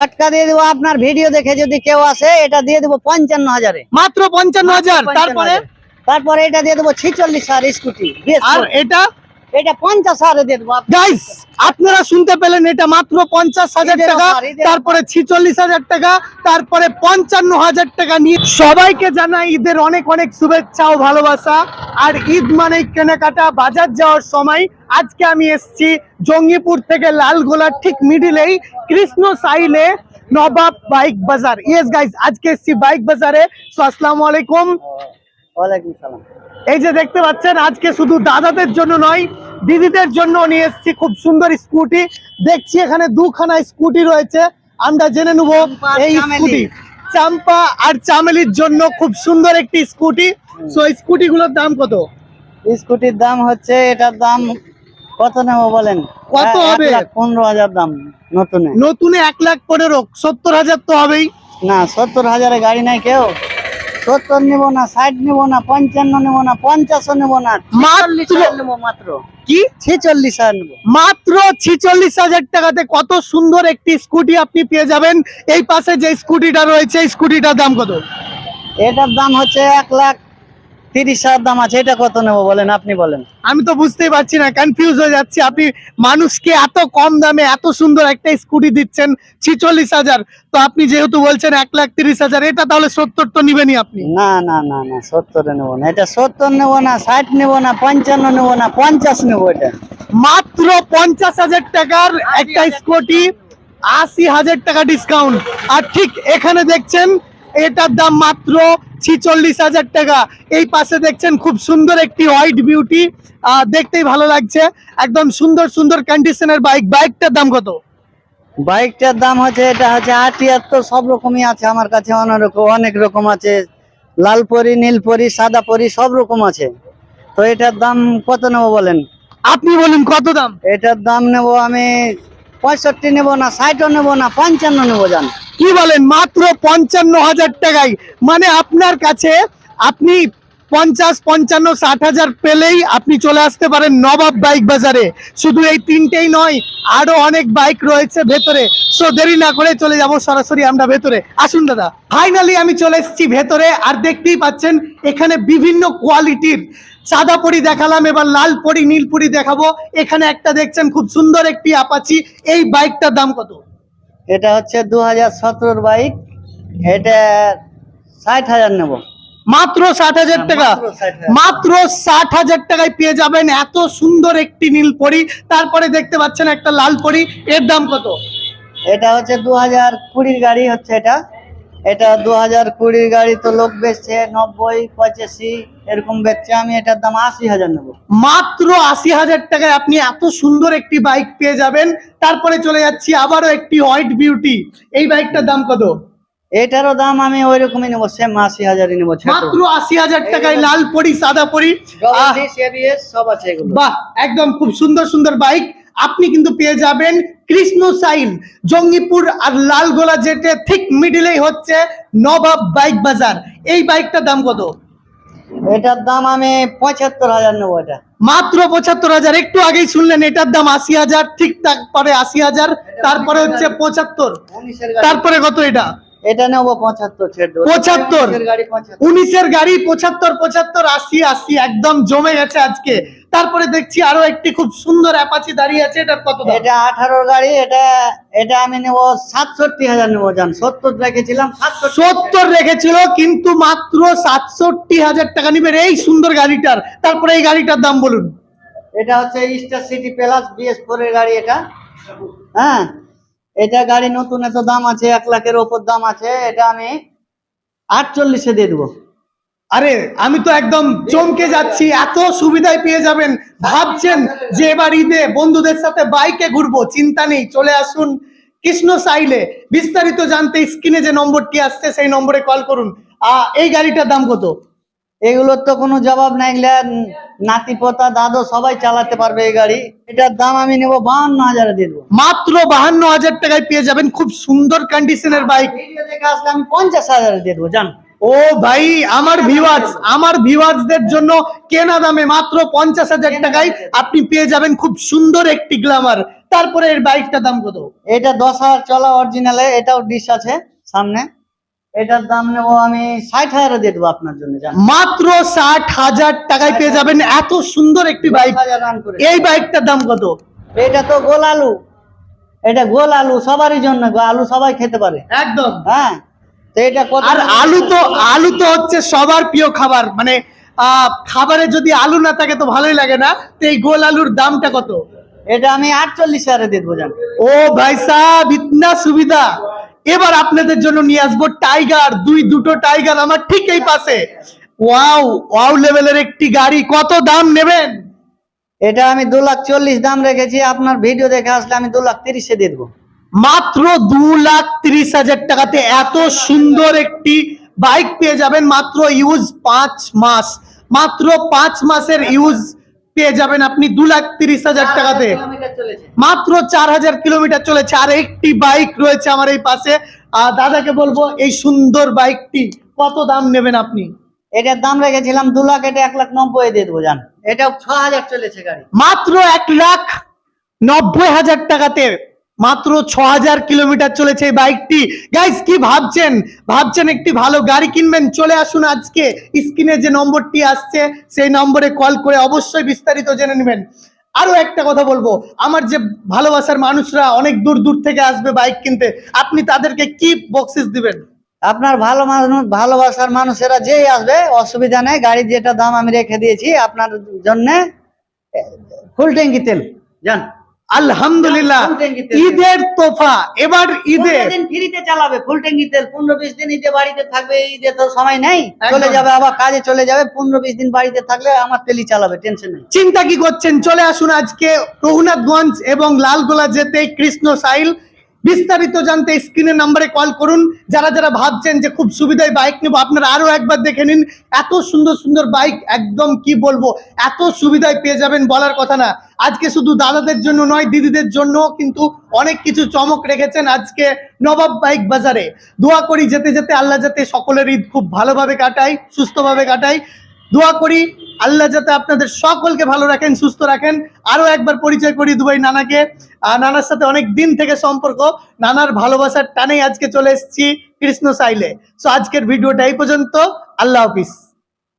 টাটকা দিয়ে দেবো। আপনার ভিডিও দেখে যদি কেউ আসে এটা দিয়ে দেবো 55,000-এ, মাত্র 55,000। তারপরে তারপরে এটা দিয়ে দেবো 46,000 স্কুটি। আর এটা এটা 50,000-এ দিয়ে দেবো। গাইস আপনারা শুনতে পেলেন, এটা মাত্র 50,000 টাকা, তারপরে 46,000 টাকা, তারপরে 55,000 টাকা নিয়ে সবাইকে জানাই ঈদের অনেক অনেক শুভেচ্ছা ও ভালোবাসা। আর ঈদ মানে কেনাকাটা, বাজার যাওয়ার সময় আজকে আমি এসেছি জঙ্গিপুর থেকে লালগোলার ঠিক মিডিলেই কৃষ্ণ সাইলে নবাব বাইক বাজার। ইয়েস গাইস, আজকে এসেছি বাইক বাজারে। সো আসসালামু আলাইকুম। ওয়ালাইকুম সালাম। এই যে দেখতে পাচ্ছেন, আজকে শুধু দাদাদের জন্য নয়, দিদিদের জন্য নিয়ে এসেছি খুব সুন্দর স্কুটি। দেখছি এখানে দুখানা স্কুটি রয়েছে, আমরা জেনে নেবো এই স্কুটি চাম্পা আর চামেলির জন্য খুব সুন্দর একটি স্কুটি। সো স্কুটি গুলোর দাম কত? স্কুটির দাম হচ্ছে, এটার দাম কত নেবো বলেন? কত হবে? 1,15,000 দাম। নতুনে 1,15,000, 70,000 তো হবেই না। 70,000-এ গাড়ি নাই কেউ। 70 নেবো না, 60 নেবো না, 55 নেবো না, 50 নেবো না, 46 নেবো মাত্র। কি 46,000 নেবো? মাত্র 46,000 টাকাতে কত সুন্দর একটি স্কুটি আপনি পেয়ে যাবেন। এই পাশে যে স্কুটিটা রয়েছে, স্কুটিটার দাম কত? এটার দাম হচ্ছে 1,30,000 দাম আছে। এটা কত নেবো বলেন? আপনি বলেন। আমি তো বুঝতেই পারছি না, কনফিউজ হয়ে যাচ্ছি। আপনি মানুষকে এত কম দামে এত সুন্দর একটা স্কুটি দিচ্ছেন 46,000, তো আপনি যেহেতু বলছেন 1,30,000, এটা তাহলে 70 তো নিবেনই আপনি? না না না না, 70-এ নেবো না। এটা 70 নেবো না, 60 নেবো না, 55 নেবো না, 50 নেবো। এটা মাত্র 50,000 টাকার একটা স্কুটি, 80,000 টাকা ডিসকাউন্ট। আর ঠিক এখানে দেখছেন এটার দাম মাত্র 46,000 টাকা। এই পাশে দেখছেন খুব সুন্দর একটি হোয়াইট বিউটি, দেখতেই ভালো লাগছে, একদম সুন্দর সুন্দর কন্ডিশনের বাইক। বাইকটার দাম কত? বাইকটার দাম হচ্ছে, এটা হচ্ছে 78। সব রকমই আছে আমার কাছে, অনেক রকম আছে। লাল পরি, নীল পরি, সাদা পরি, সব রকম আছে। তো এটার দাম কত নেবো বলেন? আপনি বলুন কত দাম? এটার দাম নেব আমি 65 নেব না, 60 নেব না, 55 নেবো। জান কি বলেন? মাত্র 55,000 টাকায়? মানে আপনার কাছে আপনি 50, 55, 60,000 পেলেই আপনি চলে আসতে পারেন নবাব বাইক বাজারে। শুধু এই তিনটেই নয়, আরো অনেক বাইক রয়েছে ভেতরে। সো দেরি না করে চলে যাব সরাসরি আমরা ভেতরে। আসুন দাদা। ফাইনালি আমি চলে এসেছি ভেতরে, আর দেখতেই পাচ্ছেন এখানে বিভিন্ন কোয়ালিটির সাদা পরি দেখালাম, এবার লাল পরি, নীল পরি দেখাবো। এখানে একটা দেখছেন খুব সুন্দর একটি অ্যাপাচি। এই বাইকটার দাম কত? এটা হচ্ছে 2017-এর বাইক। এটা 60,000 নেব। মাত্র 60,000 টাকা? মাত্র 60,000 টাকায় পেয়ে যাবেন এত সুন্দর একটি নীল পরি। তারপরে দেখতে পাচ্ছেন একটা লাল পরি, এর দাম কত? এটা হচ্ছে 2020-এর গাড়ি হচ্ছে এটা। এটা 2020-এর গাড়ি, তো লোক বেচছে 90, 85 এরকম বেচছে। আমি এটার দাম 80,000 নেব। মাত্র 80,000 টাকায় আপনি এত সুন্দর একটি বাইক পেয়ে যাবেন। তারপরে চলে যাচ্ছি আবারও একটি হোয়াইট বিউটি। এই বাইকটার দাম কত? এটারও দাম আমি ওই রকমই নেবো, সেম 80,000-ই নেবো। মাত্র 80,000 টাকায় লাল পরি, সাদা পরি, সব আছে এগুলো। বাহ, একদম খুব সুন্দর সুন্দর বাইক আপনি কিন্তু পেয়ে যাবেন কৃষ্ণ সাইল জঙ্গিপুর আর লালগোলা যেতে ঠিক মিডিলেই হচ্ছে নবাব বাইক বাজার। এই বাইকটার দাম কত? এটার দাম আমি 75,000 নেবো। এটা মাত্র 75,000। একটু আগেই শুনলেন এটার দাম 80,000, ঠিক তারপরে 80,000, তারপরে হচ্ছে 75, তারপরে কত? এটা এটা নেবো 75। 75, 19-এর গাড়ি 75, 80, 80, একদম জমে গেছে আজকে। তারপরে দেখছি আরো একটি খুব সুন্দর অ্যাপাচি দাঁড়িয়ে আছে, এটার কত দাম? এটা 18-এর গাড়ি। এটা আমি নেবো 67,000 নেবো। জান 70 রেখেছিলাম, 70 রেখেছিল, কিন্তু মাত্র 67,000 টাকা নিবেন এই সুন্দর গাড়িটার। তারপরে এই গাড়িটার দাম বলুন। এটা হচ্ছে স্টার সিটি প্লাস BS4-এর গাড়ি এটা। হ্যাঁ, এটা গাড়ি নতুন, এত দাম আছে, 1 লাখের ওপর দাম আছে। এটা আমি 48-এ দিয়ে দেবো। আরে আমি তো একদম চমকে যাচ্ছি, এত সুবিধায় পেয়ে যাবেন। ভাবছেন যে এবার ঈদে বন্ধুদের সাথে বাইকে ঘুরবো, চিন্তা নেই, চলে আসুন কৃষ্ণ সাইলে। বিস্তারিত জানতে স্ক্রিনে যে নম্বরটি আসছে সেই নম্বরে কল করুন। এই গাড়িটার দাম কত? এগুলোর তো কোনো জবাব নাই। এগুলা নাতি পোতা দাদু সবাই চালাতে পারবে এই গাড়ি। এটার দাম আমি নেবো 52,000-এ দিয়ে দেবো। মাত্র 52,000 টাকায় পেয়ে যাবেন খুব সুন্দর কন্ডিশনের বাইক। ভিডিও দেখে আসলে আমি 50,000-এ দিয়ে দেবো। জান ও ভাই, আমার ভিউয়ার্সদের জন্য কেনা দামে মাত্র 50,000 টাকায় আপনি পেয়ে যাবেন খুব সুন্দর একটি গ্ল্যামার। তারপরে এর বাইকটার দাম কত? এটা 10,000 চলা অরিজিনালে, এটাও ডিশ আছে সামনে। এটার দাম নেবো আমি 60,000 দিয়ে দেবো আপনার জন্য, জান। মাত্র 60,000 টাকায় পেয়ে যাবেন এত সুন্দর একটি বাইক। 10,000 রান করে। এই বাইকটার দাম কত? এটা তো গোল আলু, এটা গোল আলু সবারই জন্য, আলু সবাই খেতে পারে একদম। হ্যাঁ। তো এটা কত? আর আলু তো হচ্ছে সবার প্রিয় খাবার, মানে খাবারে যদি আলু না থাকে তো ভালোই লাগে না। তো এই গোল আলুর দামটা কত? এটা আমি 48,000 দিয়ে দেবো, জান। ও ভাই সাহেব, ইতনা সুবিধা। এবার আপনাদের জন্য নিয়ে আসবো টাইগার, দুটো টাইগার আমার ঠিক এই পাশে। ওয়াও লেভেলের একটি গাড়ি। কত দাম নেবেন? এটা আমি 2,40,000 দাম রেখেছি, আপনার ভিডিও দেখে আসলে আমি 2,30,000 দিয়ে দেবো। মাত্র 2,30,000 টাকাতে এত সুন্দর একটি বাইক পেয়ে যাবেন। মাত্র ইউজ 5 মাস, মাত্র 5 মাসের ইউজ পেয়ে যাবেন আপনি 2,30,000 টাকাতে। কিলোমিটার চলেছে। মাত্র 4,000 কিলোমিটার চলেছে। আর একটি বাইক রয়েছে আমার এই পাশে, দাদাকে বলবো এই সুন্দর বাইকটি কত দাম নেবেন আপনি? এটার দাম রেখেছিলাম 2 লাখ, এটা 1,90,000 দিয়ে দেবো, জান। এটাও 6,000 চলেছে গাড়ি। মাত্র 1,90,000 টাকাতে মাত্র 6,000 কিলোমিটার চলেছে এই বাইকটি। গাইস, কি ভাবছেন একটি ভালো গাড়ি কিনবেন? চলে আসুন আজকে স্ক্রিনে যে নম্বরটি আসছে সেই নম্বরে কল করে অবশ্যই বিস্তারিত জেনে নেবেন। আরো একটা কথা বলবো, আমার যে ভালোবাসার মানুষরা অনেক দূর দূর থেকে আসবে বাইক কিনতে, আপনি তাদেরকে কি বক্সিস দিবেন? আপনার ভালোবাসার মানুষেরা যেই আসবে অসুবিধা নেই, গাড়ির যেটা দাম আমি রেখে দিয়েছি আপনার জন্য, ফুল ট্যাঙ্কি তেল, জান। আলহামদুলিল্লাহ, ঈদের তোফা। এবার ঈদে ফ্রিতে চালাবে ফুল ট্যাঙ্কি তেল, 15-20 দিন ঈদে বাড়িতে থাকবে, ঈদে তো সময় নেই, একদম। চলে যাবে আবার কাজে চলে যাবে, 15-20 দিন বাড়িতে থাকলে আমার তেলই চালাবে, টেনশন নেই। চিন্তা কি করছেন? চলে আসুন আজকে রঘুনাথগঞ্জ এবং লালগোলা যেতে কৃষ্ণ সাইল। বিস্তারিত জানতে স্ক্রিনের নাম্বারে কল করুন। যারা ভাবছেন যে খুব সুবিধায় বাইক নেবো, আপনারা আরো একবার দেখে নিন। এত সুন্দর সুন্দর বাইক, একদম কি বলবো, এত সুবিধায় পেয়ে যাবেন বলার কথা না। আজকে শুধু দাদাদের জন্য নয়, দিদিদের জন্য কিন্তু অনেক কিছু চমক রেখেছেন আজকে নবাব বাইক বাজারে। দোয়া করি যেতে যেতে আল্লাহ যাতে সকলের ঈদ খুব ভালোভাবে কাটায়, সুস্থভাবে কাটায়। দোয়া করি আল্লাহ যাতে আপনাদের সকলকে ভালো রাখেন, সুস্থ রাখেন। আরো একবার পরিচয় করি দুবাই নানাকে। নানার সাথে অনেক দিন থেকে সম্পর্ক, নানার ভালোবাসার টানেই আজকে চলে এসেছি কৃষ্ণ সাইলে। সো আজকের ভিডিওটা এই পর্যন্ত। আল্লাহ হাফিজ।